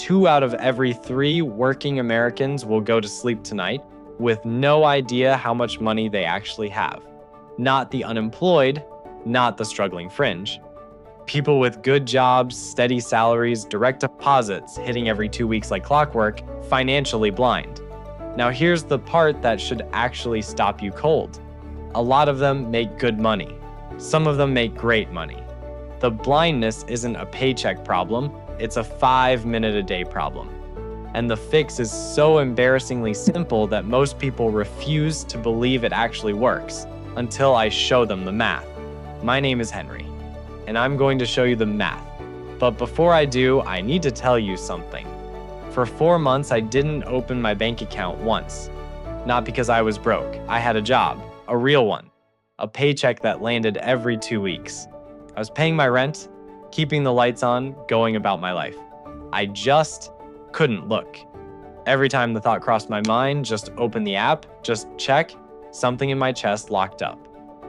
2 out of every 3 working Americans will go to sleep tonight with no idea how much money they actually have. Not the unemployed, not the struggling fringe. People with good jobs, steady salaries, direct deposits hitting every 2 weeks like clockwork, financially blind. Now here's the part that should actually stop you cold. A lot of them make good money. Some of them make great money. The blindness isn't a paycheck problem, it's a 5-minute-a-day problem. And the fix is so embarrassingly simple that most people refuse to believe it actually works until I show them the math. My name is Henry, and I'm going to show you the math. But before I do, I need to tell you something. For 4 months, I didn't open my bank account once. Not because I was broke. I had a job, a real one, a paycheck that landed every 2 weeks. I was paying my rent, keeping the lights on, going about my life. I just couldn't look. Every time the thought crossed my mind, just open the app, just check, something in my chest locked up.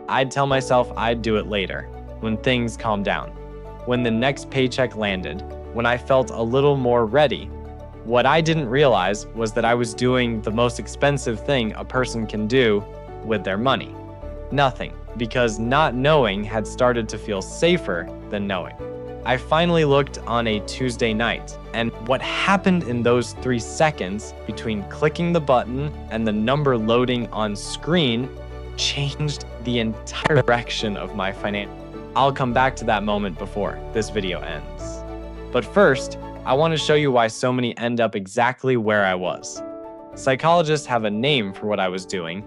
I'd tell myself I'd do it later, when things calmed down, when the next paycheck landed, when I felt a little more ready. What I didn't realize was that I was doing the most expensive thing a person can do with their money. Nothing, because not knowing had started to feel safer than knowing. I finally looked on a Tuesday night, and what happened in those 3 seconds between clicking the button and the number loading on screen changed the entire direction of my finance. I'll come back to that moment before this video ends. But first, I want to show you why so many end up exactly where I was. Psychologists have a name for what I was doing.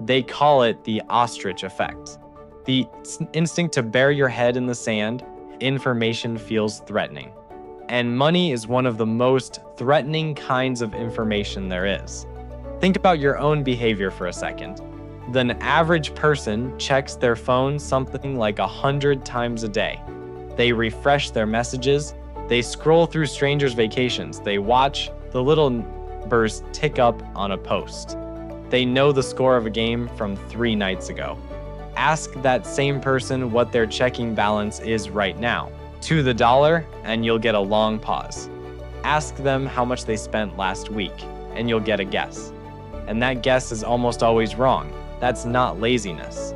They call it the ostrich effect. The instinct to bury your head in the sand. Information feels threatening. And money is one of the most threatening kinds of information there is. Think about your own behavior for a second. The average person checks their phone something like 100 times a day. They refresh their messages. They scroll through strangers' vacations. They watch the little numbers tick up on a post. They know the score of a game from 3 nights ago. Ask that same person what their checking balance is right now, to the dollar, and you'll get a long pause. Ask them how much they spent last week, and you'll get a guess. And that guess is almost always wrong. That's not laziness.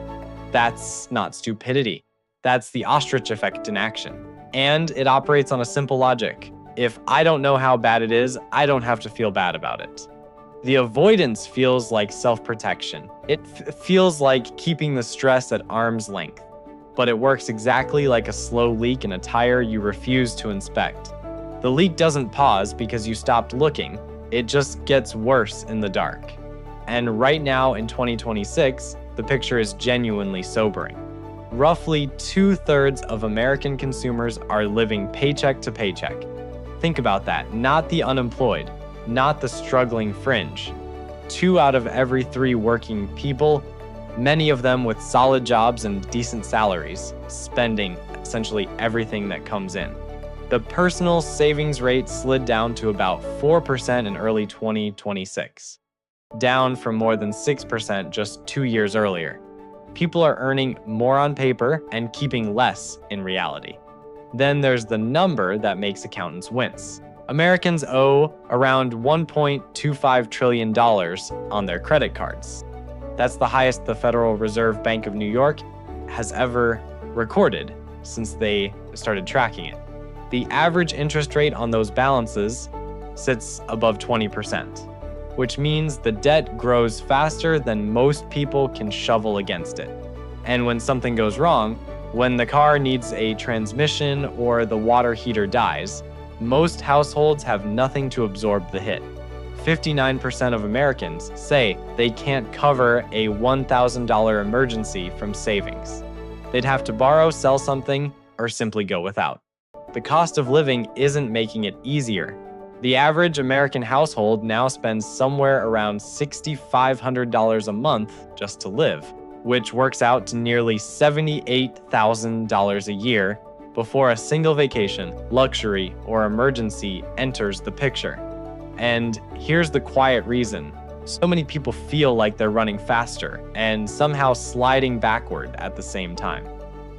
That's not stupidity. That's the ostrich effect in action. And it operates on a simple logic. If I don't know how bad it is, I don't have to feel bad about it. The avoidance feels like self-protection. It feels like keeping the stress at arm's length. But it works exactly like a slow leak in a tire you refuse to inspect. The leak doesn't pause because you stopped looking. It just gets worse in the dark. And right now in 2026, the picture is genuinely sobering. Roughly 2/3 of American consumers are living paycheck to paycheck. Think about that, not the unemployed, not the struggling fringe. 2 out of every 3 working people, many of them with solid jobs and decent salaries, spending essentially everything that comes in. The personal savings rate slid down to about 4% in early 2026, down from more than 6% just 2 years earlier. People are earning more on paper and keeping less in reality. Then there's the number that makes accountants wince. Americans owe around $1.25 trillion on their credit cards. That's the highest the Federal Reserve Bank of New York has ever recorded since they started tracking it. The average interest rate on those balances sits above 20%, which means the debt grows faster than most people can shovel against it. And when something goes wrong, when the car needs a transmission or the water heater dies, most households have nothing to absorb the hit. 59% of Americans say they can't cover a $1,000 emergency from savings. They'd have to borrow, sell something, or simply go without. The cost of living isn't making it easier. The average American household now spends somewhere around $6,500 a month just to live, which works out to nearly $78,000 a year before a single vacation, luxury, or emergency enters the picture. And here's the quiet reason. So many people feel like they're running faster and somehow sliding backward at the same time.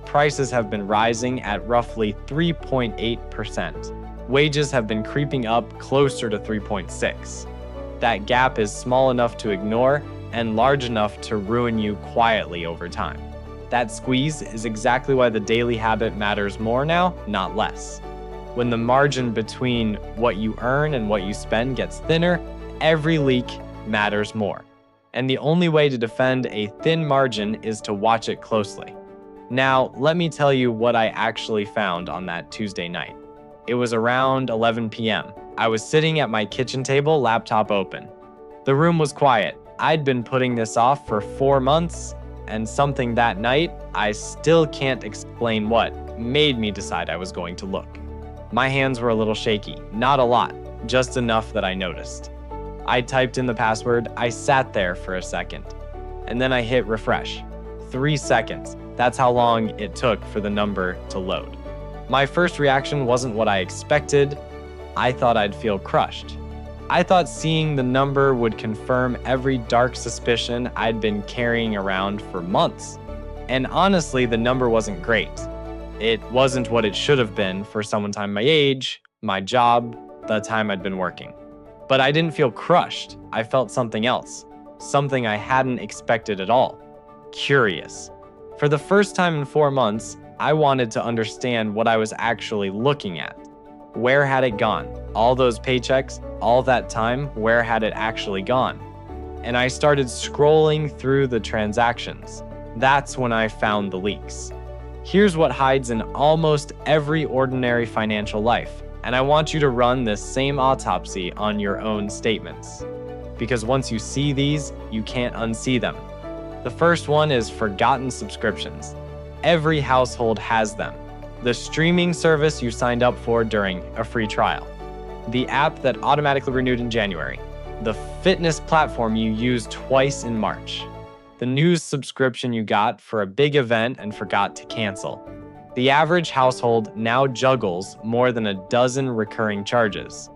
Prices have been rising at roughly 3.8%. Wages have been creeping up closer to 3.6. That gap is small enough to ignore and large enough to ruin you quietly over time. That squeeze is exactly why the daily habit matters more now, not less. When the margin between what you earn and what you spend gets thinner, every leak matters more. And the only way to defend a thin margin is to watch it closely. Now, let me tell you what I actually found on that Tuesday night. It was around 11 p.m. I was sitting at my kitchen table, laptop open. The room was quiet. I'd been putting this off for 4 months, and something that night, I still can't explain what, made me decide I was going to look. My hands were a little shaky, not a lot, just enough that I noticed. I typed in the password, I sat there for a second, and then I hit refresh. 3 seconds, that's how long it took for the number to load. My first reaction wasn't what I expected. I thought I'd feel crushed. I thought seeing the number would confirm every dark suspicion I'd been carrying around for months. And honestly, the number wasn't great. It wasn't what it should have been for someone my age, my job, the time I'd been working. But I didn't feel crushed. I felt something else, something I hadn't expected at all. Curious. For the first time in 4 months, I wanted to understand what I was actually looking at. Where had it gone? All those paychecks, all that time, where had it actually gone? And I started scrolling through the transactions. That's when I found the leaks. Here's what hides in almost every ordinary financial life, and I want you to run this same autopsy on your own statements. Because once you see these, you can't unsee them. The first one is forgotten subscriptions. Every household has them. The streaming service you signed up for during a free trial. The app that automatically renewed in January. The fitness platform you used twice in March. The news subscription you got for a big event and forgot to cancel. The average household now juggles more than a dozen recurring charges.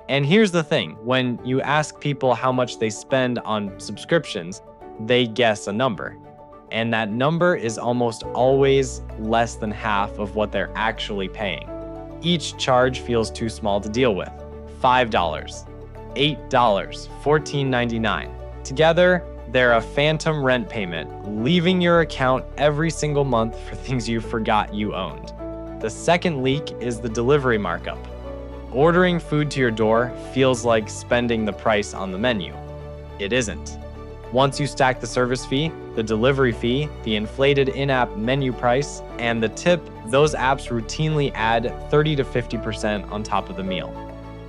And here's the thing, when you ask people how much they spend on subscriptions, they guess a number. And that number is almost always less than half of what they're actually paying. Each charge feels too small to deal with. $5, $8, $14.99. Together, they're a phantom rent payment, leaving your account every single month for things you forgot you owned. The second leak is the delivery markup. Ordering food to your door feels like spending the price on the menu. It isn't. Once you stack the service fee, the delivery fee, the inflated in-app menu price, and the tip, those apps routinely add 30 to 50% on top of the meal.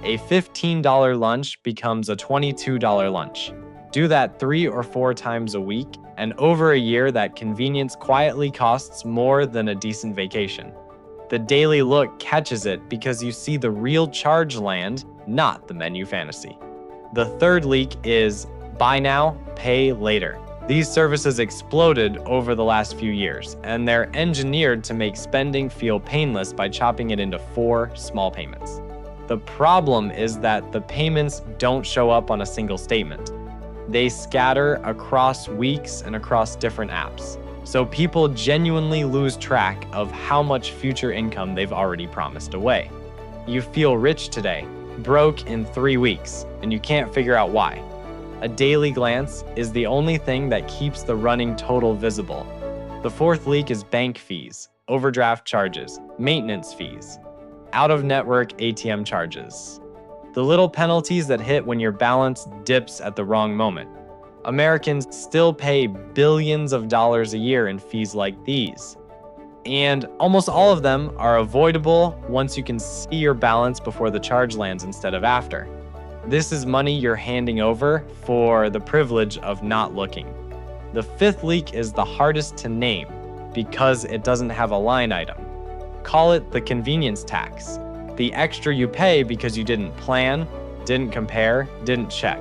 A $15 lunch becomes a $22 lunch. Do that 3 or 4 times a week, and over a year, that convenience quietly costs more than a decent vacation. The daily look catches it because you see the real charge land, not the menu fantasy. The third leak is buy now, pay later. These services exploded over the last few years, and they're engineered to make spending feel painless by chopping it into 4 small payments. The problem is that the payments don't show up on a single statement. They scatter across weeks and across different apps. So people genuinely lose track of how much future income they've already promised away. You feel rich today, broke in 3 weeks, and you can't figure out why. A daily glance is the only thing that keeps the running total visible. The fourth leak is bank fees, overdraft charges, maintenance fees, out-of-network ATM charges. The little penalties that hit when your balance dips at the wrong moment. Americans still pay billions of dollars a year in fees like these. And almost all of them are avoidable once you can see your balance before the charge lands instead of after. This is money you're handing over for the privilege of not looking. The fifth leak is the hardest to name because it doesn't have a line item. Call it the convenience tax. The extra you pay because you didn't plan, didn't compare, didn't check.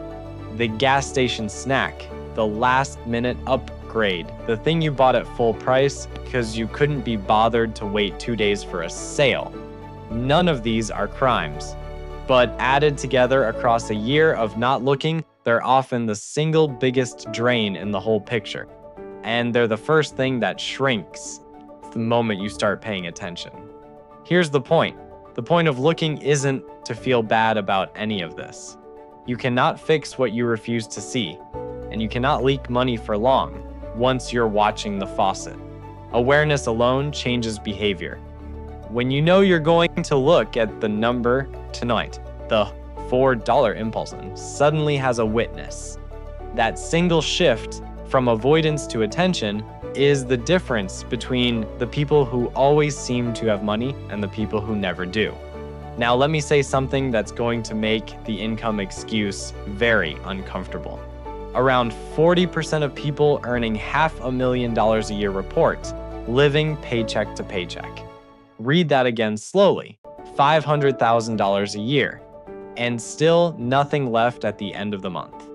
The gas station snack, the last-minute upgrade, the thing you bought at full price because you couldn't be bothered to wait 2 days for a sale. None of these are crimes. But added together across a year of not looking, they're often the single biggest drain in the whole picture. And they're the first thing that shrinks the moment you start paying attention. Here's the point. The point of looking isn't to feel bad about any of this. You cannot fix what you refuse to see, and you cannot leak money for long once you're watching the faucet. Awareness alone changes behavior. When you know you're going to look at the number tonight, the $4 impulse suddenly has a witness. That single shift from avoidance to attention is the difference between the people who always seem to have money and the people who never do. Now, let me say something that's going to make the income excuse very uncomfortable. Around 40% of people earning $500,000 a year report living paycheck to paycheck. Read that again slowly. $500,000 a year, and still nothing left at the end of the month.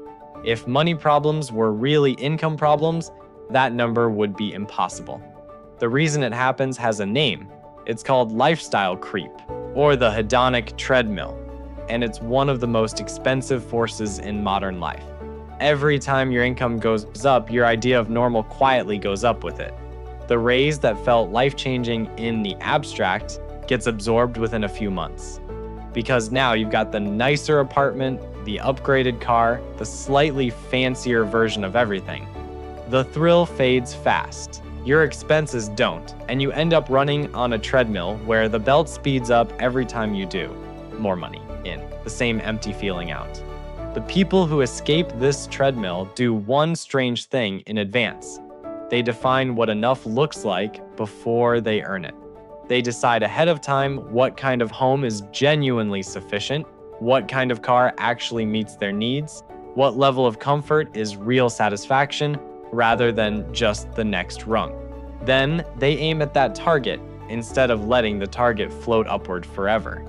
If money problems were really income problems, that number would be impossible. The reason it happens has a name. It's called lifestyle creep, or the hedonic treadmill, and it's one of the most expensive forces in modern life. Every time your income goes up, your idea of normal quietly goes up with it. The raise that felt life-changing in the abstract gets absorbed within a few months. Because now you've got the nicer apartment, the upgraded car, the slightly fancier version of everything. The thrill fades fast. Your expenses don't, and you end up running on a treadmill where the belt speeds up every time you do. More money in, the same empty feeling out. The people who escape this treadmill do one strange thing in advance. They define what enough looks like before they earn it. They decide ahead of time what kind of home is genuinely sufficient, what kind of car actually meets their needs, what level of comfort is real satisfaction rather than just the next rung. Then they aim at that target instead of letting the target float upward forever.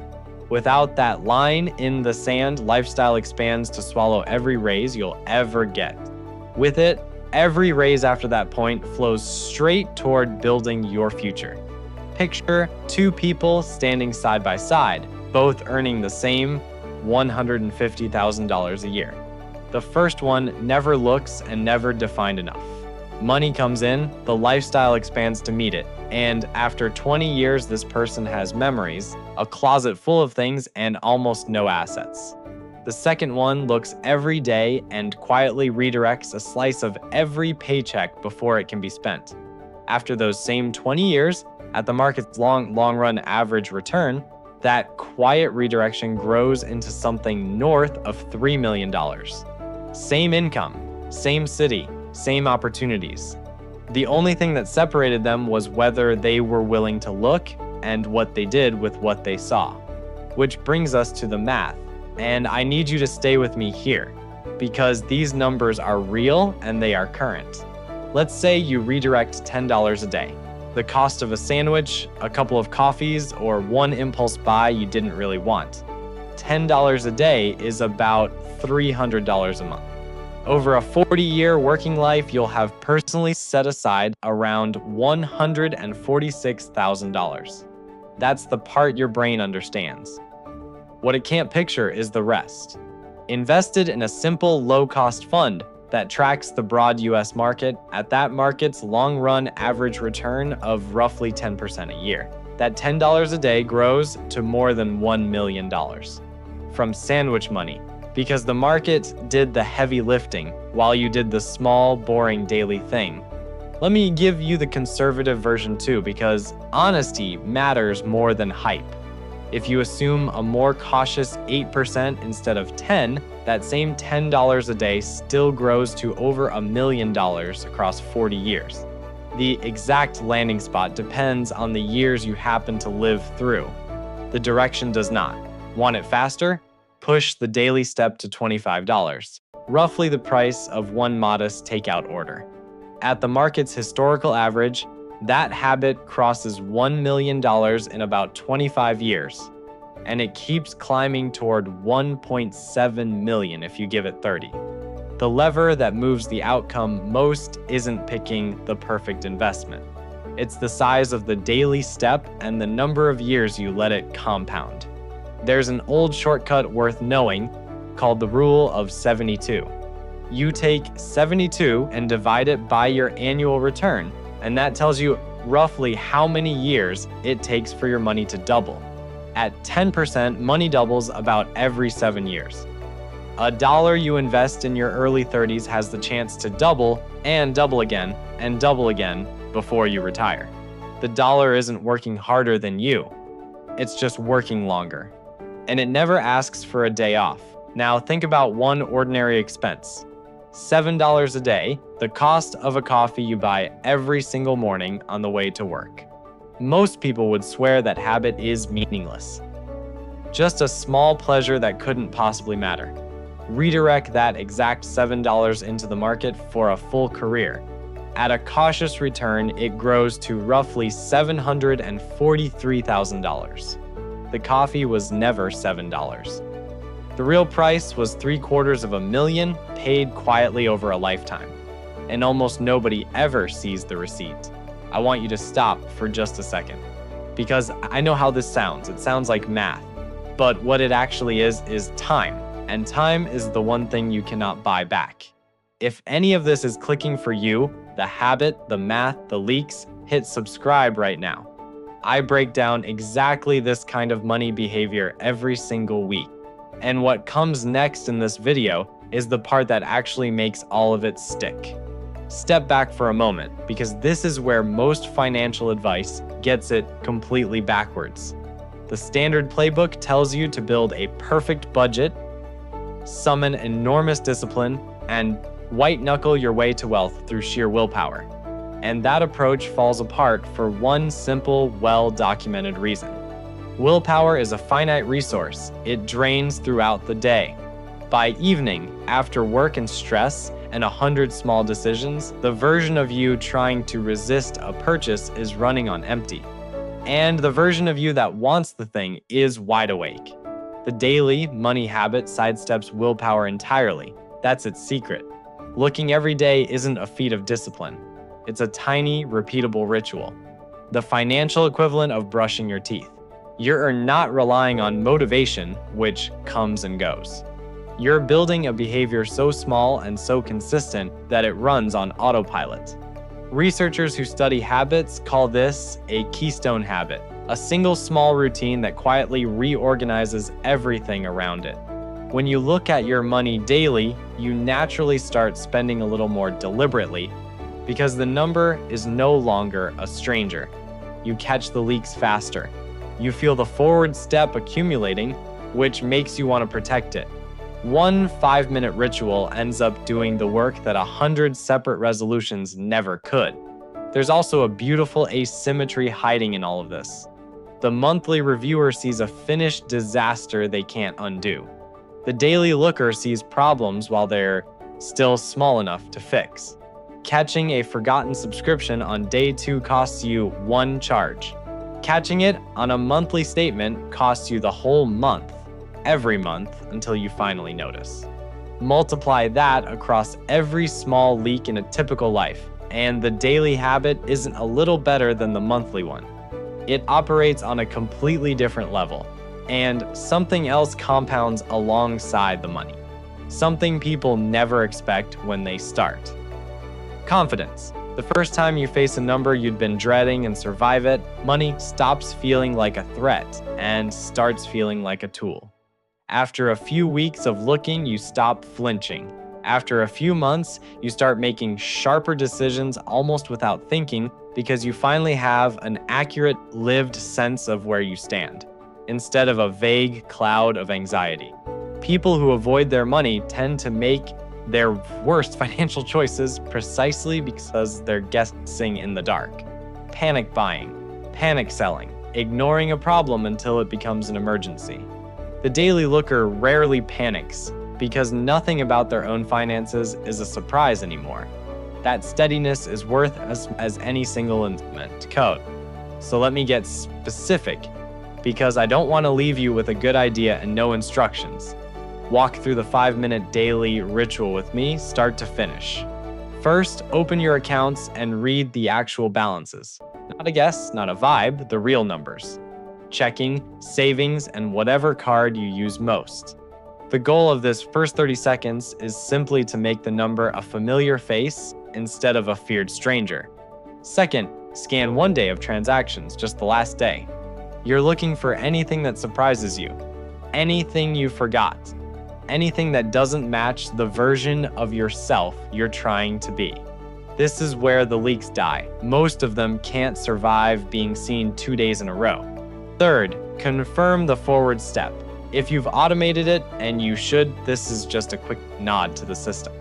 Without that line in the sand, lifestyle expands to swallow every raise you'll ever get. With it, every raise after that point flows straight toward building your future. Picture two people standing side by side, both earning the same $150,000 a year. The first one never looks and never defined enough. Money comes in, the lifestyle expands to meet it, and after 20 years, this person has memories, a closet full of things, and almost no assets. The second one looks every day and quietly redirects a slice of every paycheck before it can be spent. After those same 20 years, at the market's long run average return, that quiet redirection grows into something north of $3 million. Same income, same city, same opportunities. The only thing that separated them was whether they were willing to look and what they did with what they saw. Which brings us to the math. And I need you to stay with me here, because these numbers are real and they are current. Let's say you redirect $10 a day. The cost of a sandwich, a couple of coffees, or one impulse buy you didn't really want. $10 a day is about $300 a month. Over a 40-year working life, you'll have personally set aside around $146,000. That's the part your brain understands. What it can't picture is the rest. Invested in a simple, low-cost fund that tracks the broad US market at that market's long-run average return of roughly 10% a year. That $10 a day grows to more than $1 million. From sandwich money, because the market did the heavy lifting while you did the small, boring daily thing. Let me give you the conservative version too, because honesty matters more than hype. If you assume a more cautious 8% instead of 10%, that same $10 a day still grows to over $1 million across 40 years. The exact landing spot depends on the years you happen to live through. The direction does not. Want it faster? Push the daily step to $25, roughly the price of one modest takeout order. At the market's historical average, that habit crosses $1 million in about 25 years, and it keeps climbing toward 1.7 million if you give it 30. The lever that moves the outcome most isn't picking the perfect investment. It's the size of the daily step and the number of years you let it compound. There's an old shortcut worth knowing called the rule of 72. You take 72 and divide it by your annual return, and that tells you roughly how many years it takes for your money to double. At 10%, money doubles about every 7 years. A dollar you invest in your early 30s has the chance to double and double again and double again before you retire. The dollar isn't working harder than you. It's just working longer. And it never asks for a day off. Now think about one ordinary expense. $7 a day, the cost of a coffee you buy every single morning on the way to work. Most people would swear that habit is meaningless. Just a small pleasure that couldn't possibly matter. Redirect that exact $7 into the market for a full career. At a cautious return, it grows to roughly $743,000. The coffee was never $7. The real price was $750,000 paid quietly over a lifetime. And almost nobody ever sees the receipt. I want you to stop for just a second. Because I know how this sounds. It sounds like math. But what it actually is time. And time is the one thing you cannot buy back. If any of this is clicking for you, the habit, the math, the leaks, hit subscribe right now. I break down exactly this kind of money behavior every single week. And what comes next in this video is the part that actually makes all of it stick. Step back for a moment, because this is where most financial advice gets it completely backwards. The standard playbook tells you to build a perfect budget, summon enormous discipline, and white-knuckle your way to wealth through sheer willpower. And that approach falls apart for one simple, well-documented reason. Willpower is a finite resource. It drains throughout the day. By evening, after work and stress and 100 small decisions, the version of you trying to resist a purchase is running on empty. And the version of you that wants the thing is wide awake. The daily money habit sidesteps willpower entirely. That's its secret. Looking every day isn't a feat of discipline. It's a tiny, repeatable ritual. The financial equivalent of brushing your teeth. You're not relying on motivation, which comes and goes. You're building a behavior so small and so consistent that it runs on autopilot. Researchers who study habits call this a keystone habit, a single small routine that quietly reorganizes everything around it. When you look at your money daily, you naturally start spending a little more deliberately because the number is no longer a stranger. You catch the leaks faster. You feel the forward step accumulating, which makes you want to protect it. One 5-minute ritual ends up doing the work that 100 separate resolutions never could. There's also a beautiful asymmetry hiding in all of this. The monthly reviewer sees a finished disaster they can't undo. The daily looker sees problems while they're still small enough to fix. Catching a forgotten subscription on day 2 costs you one charge. Catching it on a monthly statement costs you the whole month, every month, until you finally notice. Multiply that across every small leak in a typical life, and the daily habit isn't a little better than the monthly one. It operates on a completely different level, and something else compounds alongside the money. Something people never expect when they start. Confidence. The first time you face a number you'd been dreading and survive it, money stops feeling like a threat and starts feeling like a tool. After a few weeks of looking, you stop flinching. After a few months, you start making sharper decisions almost without thinking because you finally have an accurate, lived sense of where you stand, instead of a vague cloud of anxiety. People who avoid their money tend to make their worst financial choices precisely because they're guessing in the dark. Panic buying, panic selling, ignoring a problem until it becomes an emergency. The daily looker rarely panics because nothing about their own finances is a surprise anymore. That steadiness is worth as any single instrument code. So let me get specific, because I don't want to leave you with a good idea and no instructions. Walk through the 5-minute daily ritual with me, start to finish. First, open your accounts and read the actual balances. Not a guess, not a vibe, the real numbers. Checking, savings, and whatever card you use most. The goal of this first 30 seconds is simply to make the number a familiar face instead of a feared stranger. Second, scan one day of transactions, just the last day. You're looking for anything that surprises you, anything you forgot, anything that doesn't match the version of yourself you're trying to be. This is where the leaks die. Most of them can't survive being seen 2 days in a row. Third, confirm the forward step. If you've automated it, and you should, this is just a quick nod to the system.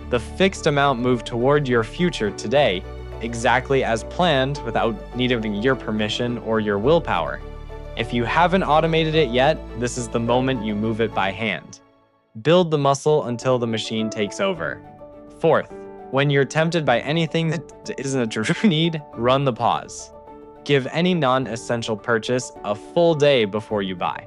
The fixed amount moved toward your future today, exactly as planned without needing your permission or your willpower. If you haven't automated it yet, this is the moment you move it by hand. Build the muscle until the machine takes over. Fourth, when you're tempted by anything that isn't a true need, run the pause. Give any non-essential purchase a full day before you buy.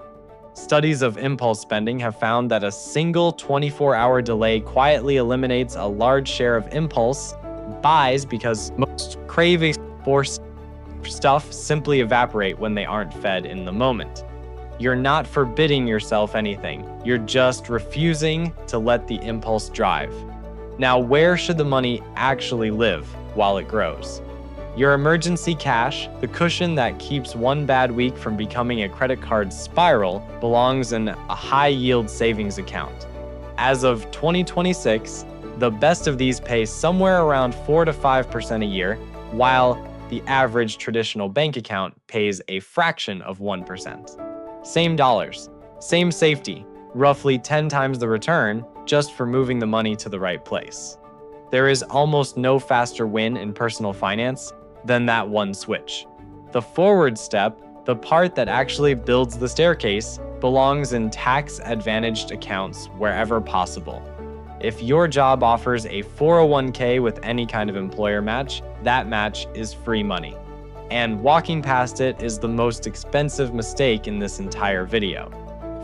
Studies of impulse spending have found that a single 24-hour delay quietly eliminates a large share of impulse buys because most cravings for stuff simply evaporate when they aren't fed in the moment. You're not forbidding yourself anything. You're just refusing to let the impulse drive. Now, where should the money actually live while it grows? Your emergency cash, the cushion that keeps one bad week from becoming a credit card spiral, belongs in a high-yield savings account. As of 2026, the best of these pay somewhere around 4 to 5% a year, while the average traditional bank account pays a fraction of 1%. Same dollars, same safety, roughly 10 times the return just for moving the money to the right place. There is almost no faster win in personal finance than that one switch. The forward step, the part that actually builds the staircase, belongs in tax-advantaged accounts wherever possible. If your job offers a 401k with any kind of employer match, that match is free money. And walking past it is the most expensive mistake in this entire video.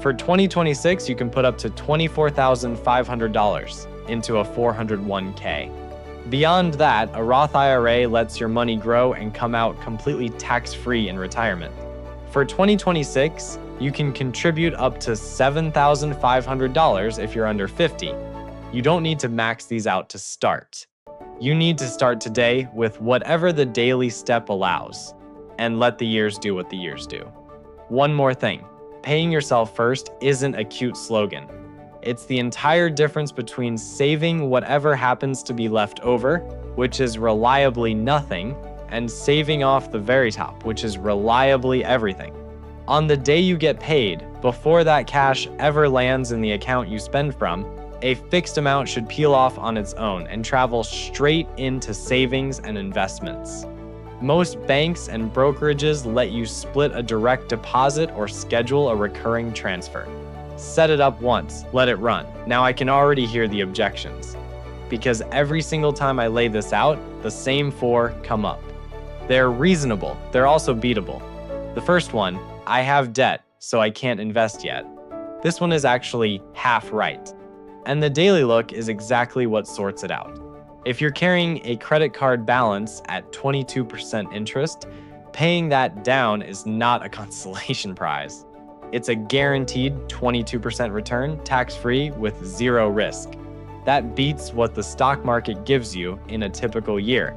For 2026, you can put up to $24,500 into a 401k. Beyond that, a Roth IRA lets your money grow and come out completely tax-free in retirement. For 2026, you can contribute up to $7,500 if you're under 50. You don't need to max these out to start. You need to start today with whatever the daily step allows, and let the years do what the years do. One more thing, paying yourself first isn't a cute slogan. It's the entire difference between saving whatever happens to be left over, which is reliably nothing, and saving off the very top, which is reliably everything. On the day you get paid, before that cash ever lands in the account you spend from, a fixed amount should peel off on its own and travel straight into savings and investments. Most banks and brokerages let you split a direct deposit or schedule a recurring transfer. Set it up once, let it run. Now I can already hear the objections, because every single time I lay this out, the same 4 come up. They're reasonable, they're also beatable. The first one, I have debt, so I can't invest yet. This one is actually half right. And the daily look is exactly what sorts it out. If you're carrying a credit card balance at 22% interest, paying that down is not a consolation prize. It's a guaranteed 22% return, tax-free, with zero risk. That beats what the stock market gives you in a typical year.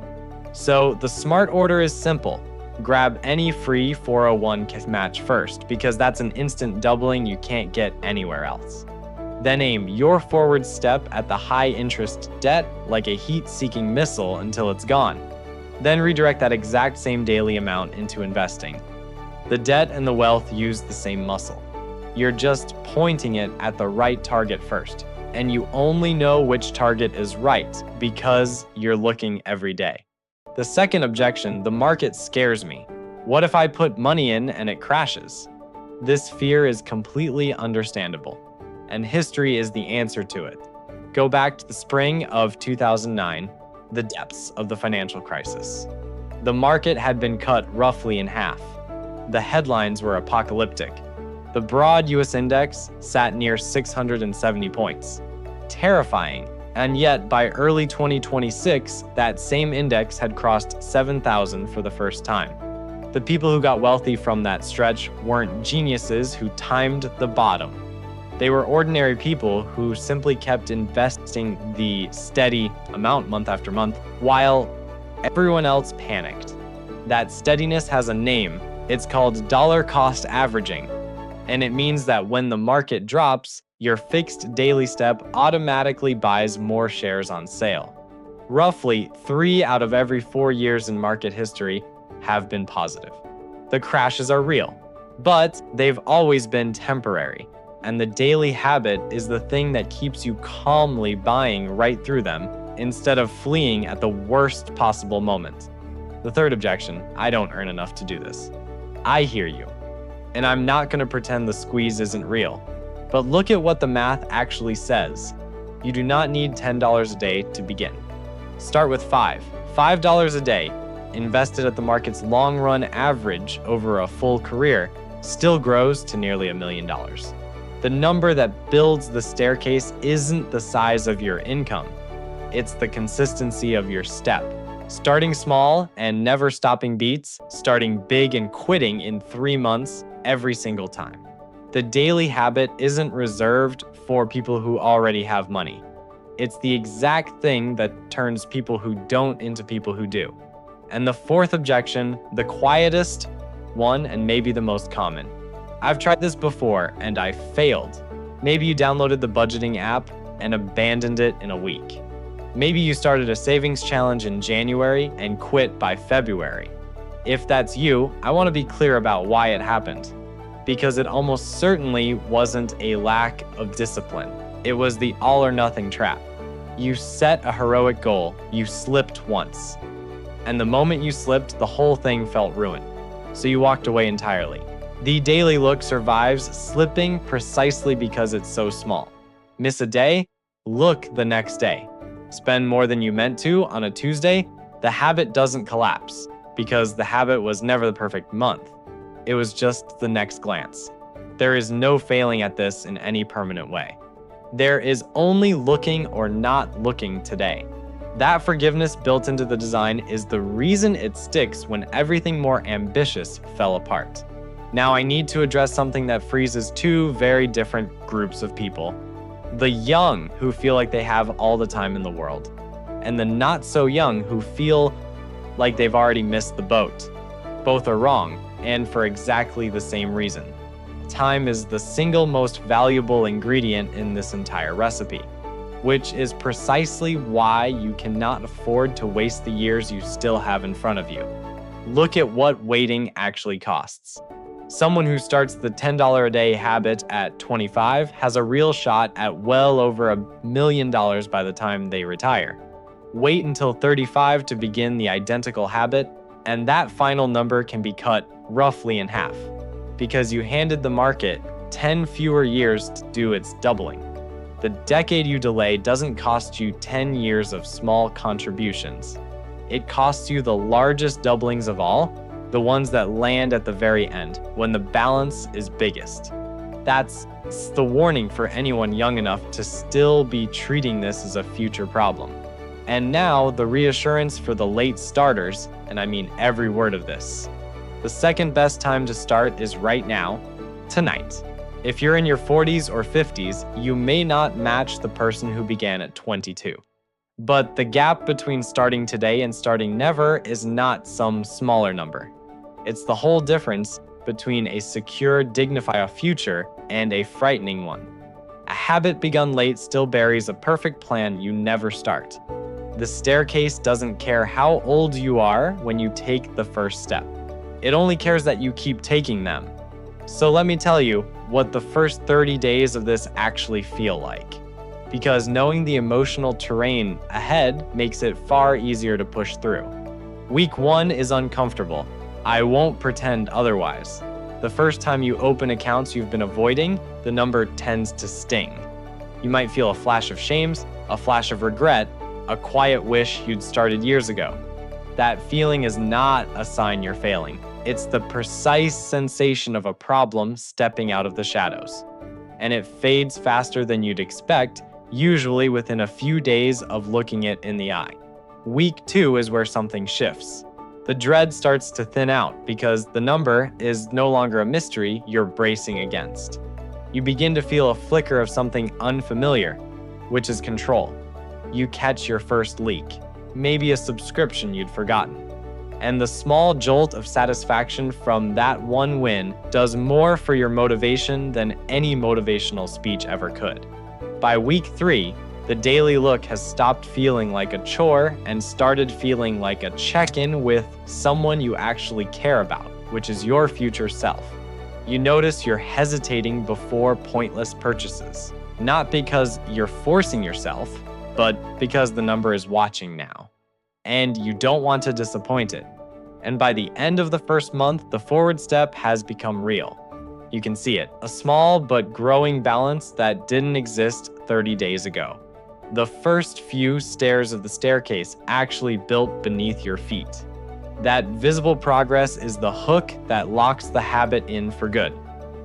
So the smart order is simple. Grab any free 401k match first, because that's an instant doubling you can't get anywhere else. Then aim your forward step at the high-interest debt like a heat-seeking missile until it's gone. Then redirect that exact same daily amount into investing. The debt and the wealth use the same muscle. You're just pointing it at the right target first, and you only know which target is right because you're looking every day. The second objection, the market scares me. What if I put money in and it crashes? This fear is completely understandable, and history is the answer to it. Go back to the spring of 2009, the depths of the financial crisis. The market had been cut roughly in half. The headlines were apocalyptic. The broad US index sat near 670 points. Terrifying. And yet, by early 2026, that same index had crossed 7,000 for the first time. The people who got wealthy from that stretch weren't geniuses who timed the bottom. They were ordinary people who simply kept investing the steady amount month after month while everyone else panicked. That steadiness has a name, It's called dollar cost averaging, and it means that when the market drops, your fixed daily step automatically buys more shares on sale. Roughly 3 out of every 4 years in market history have been positive. The crashes are real, but they've always been temporary, and the daily habit is the thing that keeps you calmly buying right through them instead of fleeing at the worst possible moment. The third objection: I don't earn enough to do this. I hear you, and I'm not going to pretend the squeeze isn't real. But look at what the math actually says. You do not need $10 a day to begin. Start with $5 a day, invested at the market's long-run average over a full career, still grows to nearly $1 million. The number that builds the staircase isn't the size of your income. It's the consistency of your step. Starting small and never stopping beats starting big and quitting in 3 months every single time. The daily habit isn't reserved for people who already have money. It's the exact thing that turns people who don't into people who do. And the fourth objection, the quietest one and maybe the most common. I've tried this before and I failed. Maybe you downloaded the budgeting app and abandoned it in a week. Maybe you started a savings challenge in January and quit by February. If that's you, I want to be clear about why it happened. Because it almost certainly wasn't a lack of discipline. It was the all or nothing trap. You set a heroic goal, you slipped once. And the moment you slipped, the whole thing felt ruined. So you walked away entirely. The daily look survives slipping precisely because it's so small. Miss a day, look the next day. Spend more than you meant to on a Tuesday, the habit doesn't collapse because the habit was never the perfect month. It was just the next glance. There is no failing at this in any permanent way. There is only looking or not looking today. That forgiveness built into the design is the reason it sticks when everything more ambitious fell apart. Now I need to address something that freezes two very different groups of people. The young who feel like they have all the time in the world, and the not so young who feel like they've already missed the boat. Both are wrong, and for exactly the same reason. Time is the single most valuable ingredient in this entire recipe, which is precisely why you cannot afford to waste the years you still have in front of you. Look at what waiting actually costs. Someone who starts the $10 a day habit at 25 has a real shot at well over $1 million by the time they retire. Wait until 35 to begin the identical habit, and that final number can be cut roughly in half, because you handed the market 10 fewer years to do its doubling. The decade you delay doesn't cost you 10 years of small contributions. It costs you the largest doublings of all, the ones that land at the very end, when the balance is biggest. That's the warning for anyone young enough to still be treating this as a future problem. And now the reassurance for the late starters, and I mean every word of this. The second best time to start is right now, tonight. If you're in your 40s or 50s, you may not match the person who began at 22. But the gap between starting today and starting never is not some smaller number. It's the whole difference between a secure, dignified future and a frightening one. A habit begun late still buries a perfect plan you never start. The staircase doesn't care how old you are when you take the first step. It only cares that you keep taking them. So let me tell you what the first 30 days of this actually feel like. Because knowing the emotional terrain ahead makes it far easier to push through. Week 1 is uncomfortable. I won't pretend otherwise. The first time you open accounts you've been avoiding, the number tends to sting. You might feel a flash of shame, a flash of regret, a quiet wish you'd started years ago. That feeling is not a sign you're failing. It's the precise sensation of a problem stepping out of the shadows. And it fades faster than you'd expect, usually within a few days of looking it in the eye. Week 2 is where something shifts. The dread starts to thin out because the number is no longer a mystery you're bracing against. You begin to feel a flicker of something unfamiliar, which is control. You catch your first leak, maybe a subscription you'd forgotten. And the small jolt of satisfaction from that one win does more for your motivation than any motivational speech ever could. By week 3, the daily look has stopped feeling like a chore and started feeling like a check-in with someone you actually care about, which is your future self. You notice you're hesitating before pointless purchases, not because you're forcing yourself, but because the number is watching now. And you don't want to disappoint it. And by the end of the first month, the forward step has become real. You can see it, a small but growing balance that didn't exist 30 days ago. The first few stairs of the staircase actually built beneath your feet. That visible progress is the hook that locks the habit in for good.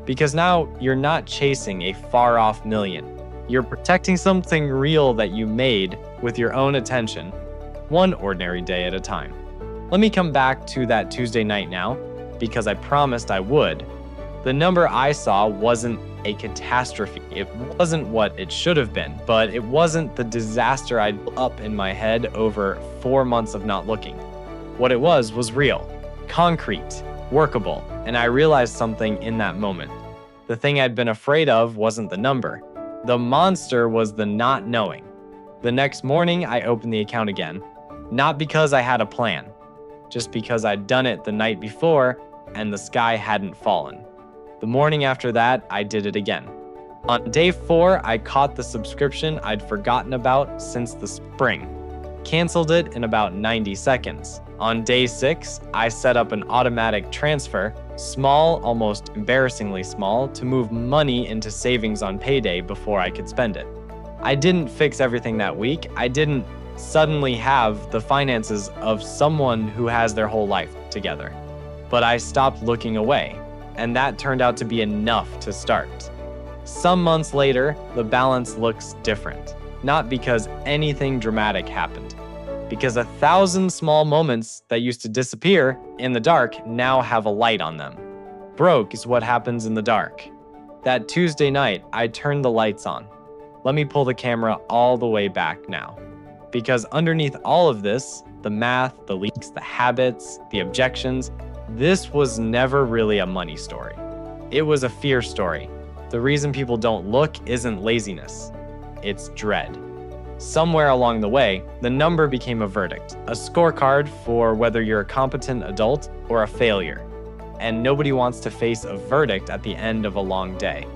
Because now you're not chasing a far-off million. You're protecting something real that you made with your own attention, one ordinary day at a time. Let me come back to that Tuesday night now, because I promised I would. The number I saw wasn't a catastrophe. It wasn't what it should have been, but it wasn't the disaster I'd built up in my head over 4 months of not looking. What it was real, concrete, workable, and I realized something in that moment. The thing I'd been afraid of wasn't the number. The monster was the not knowing. The next morning, I opened the account again, not because I had a plan, just because I'd done it the night before and the sky hadn't fallen. The morning after that, I did it again. On day 4, I caught the subscription I'd forgotten about since the spring. Canceled it in about 90 seconds. On day 6, I set up an automatic transfer, small, almost embarrassingly small, to move money into savings on payday before I could spend it. I didn't fix everything that week. I didn't suddenly have the finances of someone who has their whole life together. But I stopped looking away, and that turned out to be enough to start. Some months later, the balance looks different. Not because anything dramatic happened, because 1,000 small moments that used to disappear in the dark now have a light on them. Broke is what happens in the dark. That Tuesday night, I turned the lights on. Let me pull the camera all the way back now. Because underneath all of this, the math, the leaks, the habits, the objections, this was never really a money story. It was a fear story. The reason people don't look isn't laziness. It's dread. Somewhere along the way, the number became a verdict, a scorecard for whether you're a competent adult or a failure. And nobody wants to face a verdict at the end of a long day.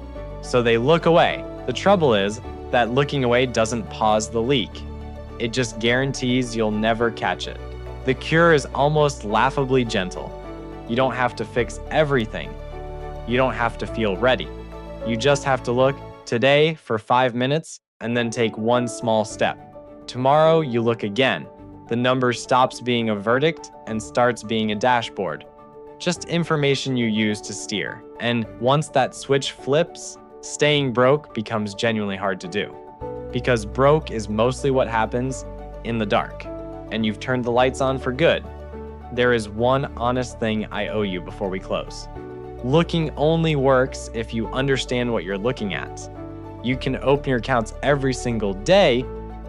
So they look away. The trouble is that looking away doesn't pause the leak. It just guarantees you'll never catch it. The cure is almost laughably gentle. You don't have to fix everything. You don't have to feel ready. You just have to look today for 5 minutes and then take one small step. Tomorrow, you look again. The number stops being a verdict and starts being a dashboard. Just information you use to steer. And once that switch flips, staying broke becomes genuinely hard to do. Because broke is mostly what happens in the dark, and you've turned the lights on for good. There is one honest thing I owe you before we close. Looking only works if you understand what you're looking at. You can open your accounts every single day,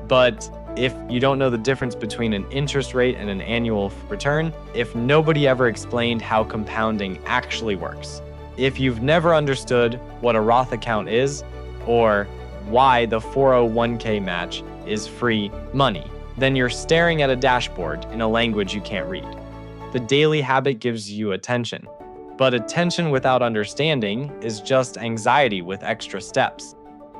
but if you don't know the difference between an interest rate and an annual return, if nobody ever explained how compounding actually works, if you've never understood what a Roth account is, or why the 401k match is free money, then you're staring at a dashboard in a language you can't read. The daily habit gives you attention, but attention without understanding is just anxiety with extra steps.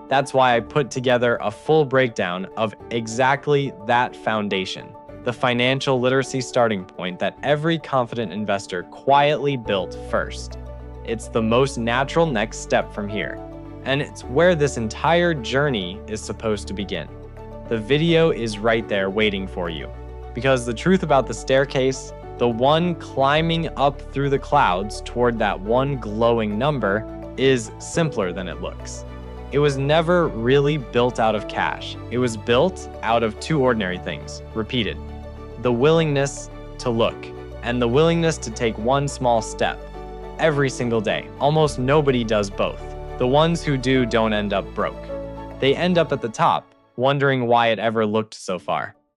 That's why I put together a full breakdown of exactly that foundation, the financial literacy starting point that every confident investor quietly built first. It's the most natural next step from here, and it's where this entire journey is supposed to begin. The video is right there waiting for you, because the truth about the staircase, the one climbing up through the clouds toward that one glowing number, is simpler than it looks. It was never really built out of cash. It was built out of two ordinary things, repeated. The willingness to look, and the willingness to take one small step. Every single day. Almost nobody does both. The ones who do don't end up broke. They end up at the top, wondering why it ever looked so far.